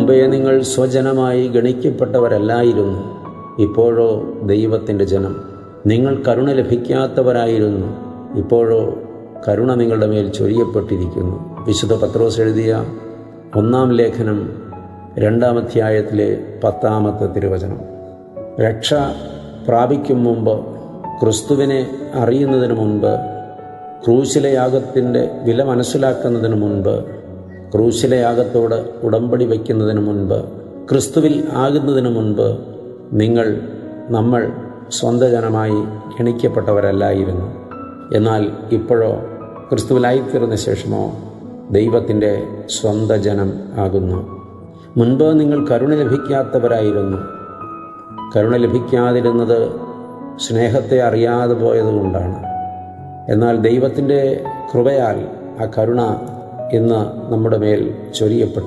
മുമ്പേ നിങ്ങൾ സ്വജനമായി ഗണിക്കപ്പെട്ടവരല്ലായിരുന്നു, ഇപ്പോഴോ ദൈവത്തിൻ്റെ ജനം. നിങ്ങൾ കരുണ ലഭിക്കാത്തവരായിരുന്നു, ഇപ്പോഴോ കരുണ നിങ്ങളുടെ മേൽ ചൊരിയപ്പെട്ടിരിക്കുന്നു. വിശുദ്ധ പത്രോസ് എഴുതിയ 1-ാം ലേഖനം 2-ാം അധ്യായത്തിലെ 10-ാമത്തെ തിരുവചനം. രക്ഷ പ്രാപിക്കും മുമ്പ്, ക്രിസ്തുവിനെ അറിയുന്നതിന് മുൻപ്, ക്രൂശിലെ യാഗത്തിൻ്റെ വില മനസ്സിലാക്കുന്നതിന് മുൻപ്, ക്രൂശിലെ യാഗത്തോട് ഉടമ്പടി വയ്ക്കുന്നതിന് മുൻപ്, ക്രിസ്തുവിൽ ആകുന്നതിന് മുൻപ് നമ്മൾ സ്വന്തം ജനമായി ഗണിക്കപ്പെട്ടവരല്ലായിരുന്നു. എന്നാൽ ഇപ്പോഴോ ക്രിസ്തുവിലായിത്തീർന്ന ശേഷമോ ദൈവത്തിൻ്റെ സ്വന്തം ജനം ആകുന്നു. മുൻപ് നിങ്ങൾ കരുണ ലഭിക്കാത്തവരായിരുന്നു. കരുണ ലഭിക്കാതിരുന്നത് സ്നേഹത്തെ അറിയാതെ പോയതുകൊണ്ടാണ്. എന്നാൽ ദൈവത്തിൻ്റെ കൃപയാൽ ആ കരുണ ഇന്ന് നമ്മുടെ മേൽ ചൊരിയപ്പെട്ടു.